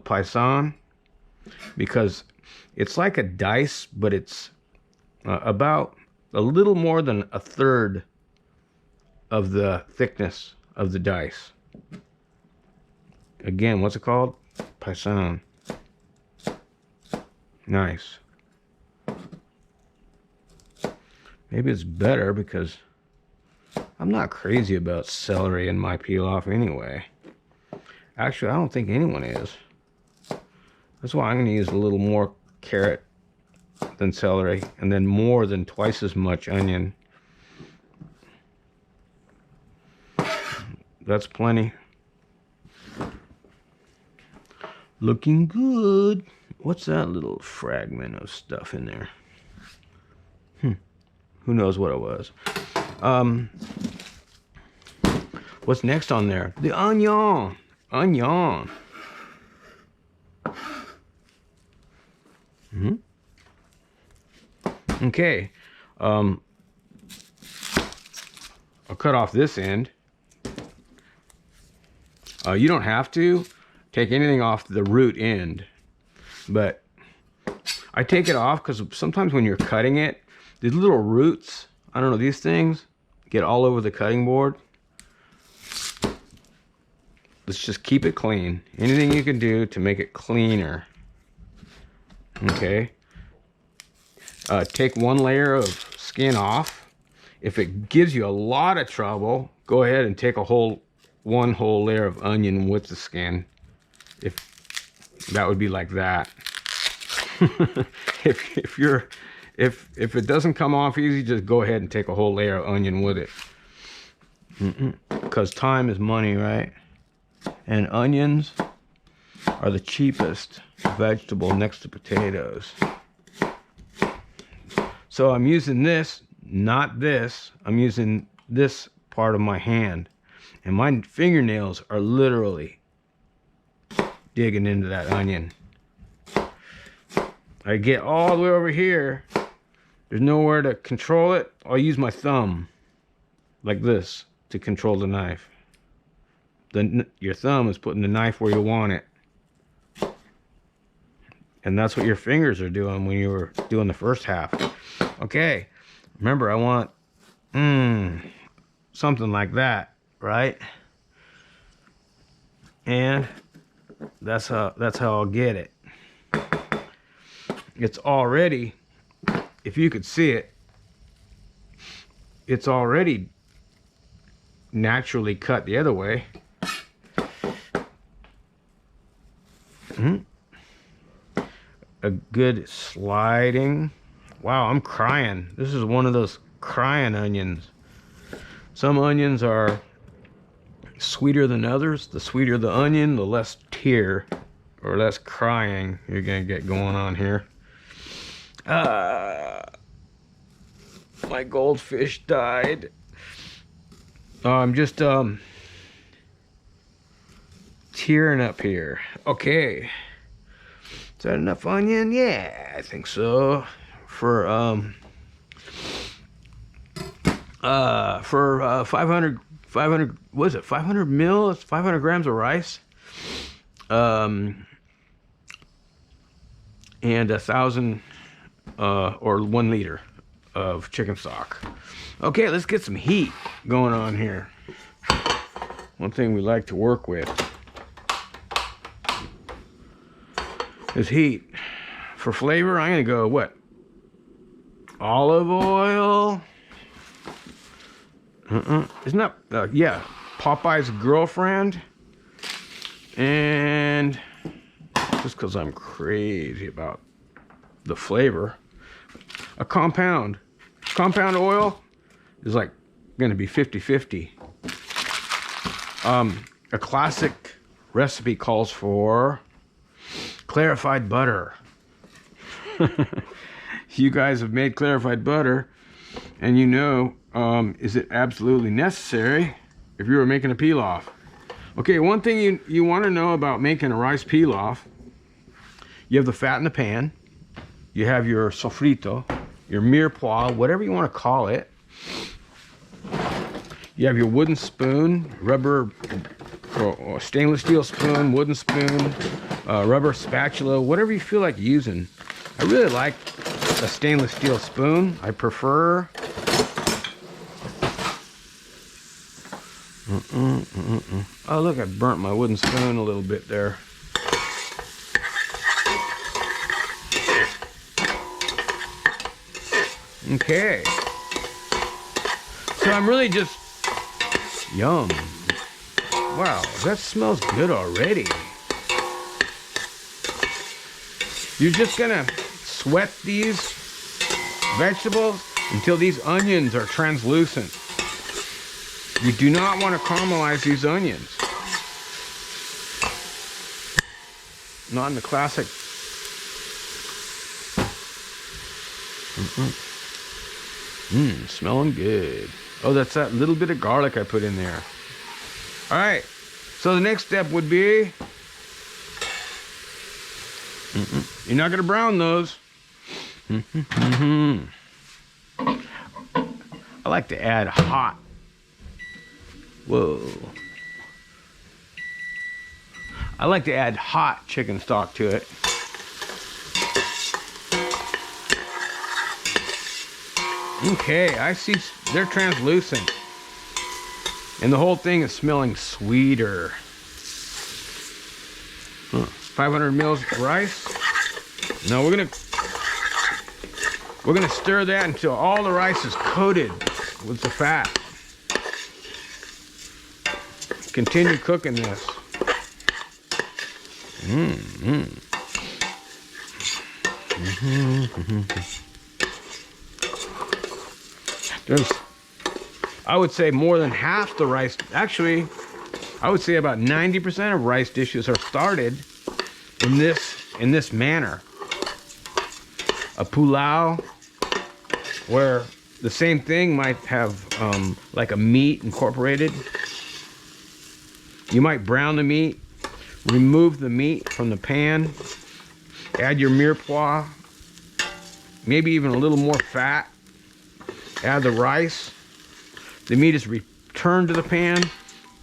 paisan because it's like a dice, but it's about a little more than a third of the thickness of the dice. Again, what's it called? Paisan. Nice. Maybe it's better because I'm not crazy about celery in my pilaf anyway. Actually, I don't think anyone is. That's why I'm going to use a little more carrot than celery, and then more than twice as much onion. That's plenty. Looking good. What's that little fragment of stuff in there? Who knows what it was? What's next on there? The onion. Onion. Okay. I'll cut off this end. You don't have to take anything off the root end, but I take it off because sometimes when you're cutting it, these little roots, I don't know, these things get all over the cutting board. Let's just keep it clean. Anything you can do to make it cleaner. Okay. Take one layer of skin off. If it gives you a lot of trouble, go ahead and take one whole layer of onion with the skin. If that would be like that. If it doesn't come off easy, just go ahead and take a whole layer of onion with it. Because time is money, right? And onions are the cheapest vegetable next to potatoes. So I'm using this, not this. I'm using this part of my hand. And my fingernails are literally digging into that onion. I get all the way over here. There's nowhere to control it. I'll use my thumb like this to control the knife. Your thumb is putting the knife where you want it. And that's what your fingers are doing when you were doing the first half. Okay, remember I want something like that, right? And that's how I'll get it. It's already, if you could see it, it's already naturally cut the other way. A good sliding. Wow, I'm crying. This is one of those crying onions. Some onions are sweeter than others. The sweeter the onion, the less tear or less crying you're gonna get going on here. My goldfish died. I'm just tearing up here. Okay, is that enough onion? Yeah, I think so. For 500 what is it, 500 mil, 500 grams of rice, and 1,000 or 1 liter of chicken stock. Okay, let's get some heat going on here. One thing we like to work with is heat. For flavor, I'm gonna go what? Olive oil. Isn't that yeah, Popeye's girlfriend. And just because I'm crazy about the flavor, a compound oil is like gonna be 50-50. A classic recipe calls for clarified butter. You guys have made clarified butter, and you know, is it absolutely necessary if you were making a pilaf? Okay, one thing you want to know about making a rice pilaf, you have the fat in the pan, you have your sofrito, your mirepoix, whatever you want to call it. You have your wooden spoon, rubber or stainless steel spoon, wooden spoon, rubber spatula, whatever you feel like using. I really like a stainless steel spoon. I prefer. Oh, look, I burnt my wooden spoon a little bit there. Okay. So I'm really just, yum. Wow, that smells good already. You're just gonna sweat these vegetables until these onions are translucent. You do not want to caramelize these onions. Not in the classic. Smelling good. Oh, that's that little bit of garlic I put in there. All right. So the next step would be, you're not going to brown those. I like to add hot. Whoa. I like to add hot chicken stock to it. Okay, I see they're translucent. And the whole thing is smelling sweeter. 500 mils of rice. Now we're gonna stir that until all the rice is coated with the fat. Continue cooking this. There's, I would say, more than half the rice. Actually, I would say about 90% of rice dishes are started in this manner. A pilaf, where the same thing might have like a meat incorporated. You might brown the meat, remove the meat from the pan, add your mirepoix, maybe even a little more fat, add the rice. The meat is returned to the pan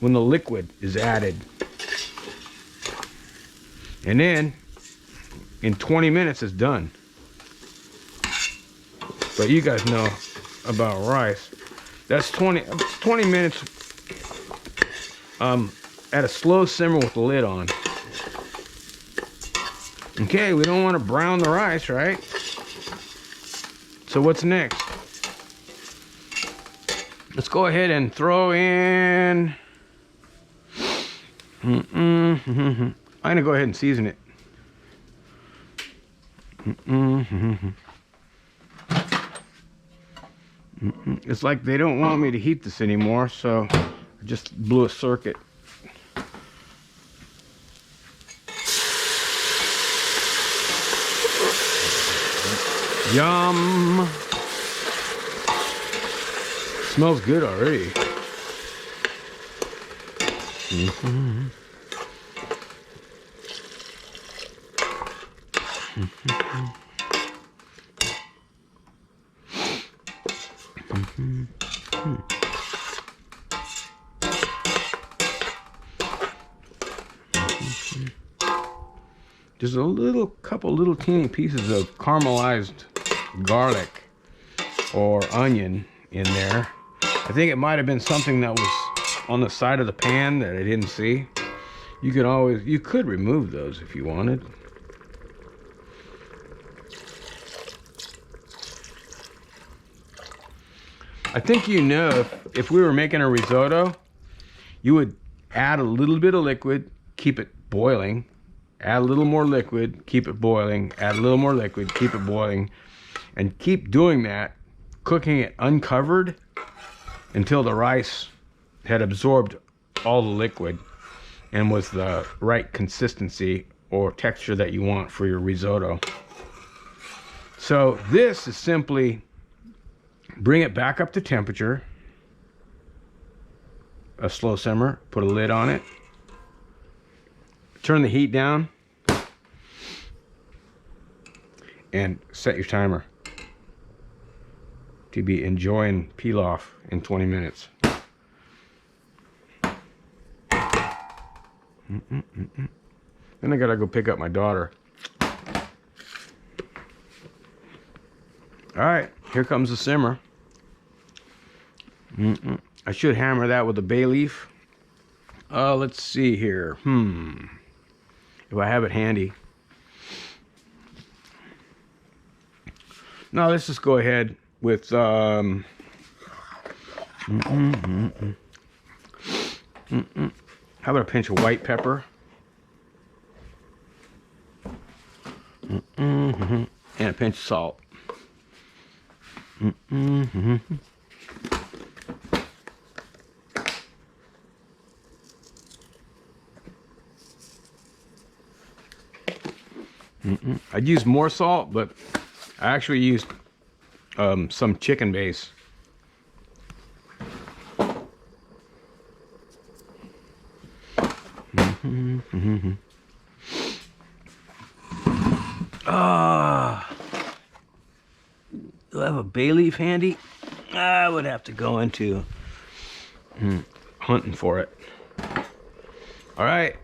when the liquid is added. And then, in 20 minutes, it's done. But you guys know about rice. That's 20 minutes at a slow simmer with the lid on. Okay, we don't want to brown the rice, right? So what's next? Let's go ahead and throw in... I'm gonna go ahead and season it. It's like they don't want me to heat this anymore, so I just blew a circuit. Yum! Smells good already. There's a couple little teeny pieces of caramelized garlic or onion in there. I think it might have been something that was on the side of the pan that I didn't see. You could remove those if you wanted. I think if we were making a risotto, you would add a little bit of liquid, keep it boiling, add a little more liquid, keep it boiling, add a little more liquid, keep it boiling, and keep doing that, cooking it uncovered until the rice had absorbed all the liquid and was the right consistency or texture that you want for your risotto. So this is simply bring it back up to temperature, a slow simmer, put a lid on it, turn the heat down, and set your timer to be enjoying pilaf in 20 minutes. Then I gotta go pick up my daughter. All right, here comes the simmer. I should hammer that with a bay leaf. Let's see here. If I have it handy. Now let's just go ahead with how about a pinch of white pepper? And a pinch of salt. I'd use more salt, but I actually used some chicken base. Do I have a bay leaf handy? I would have to go into hunting for it. All right.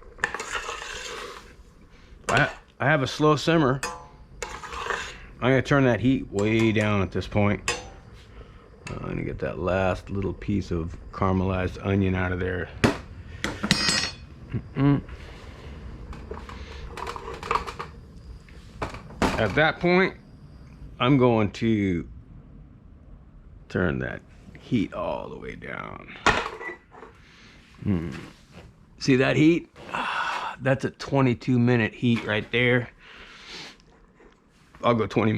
I have a slow simmer. I'm gonna turn that heat way down at this point. I'm gonna get that last little piece of caramelized onion out of there. At that point, I'm going to turn that heat all the way down. See that heat? That's a 22-minute heat right there. I'll go 20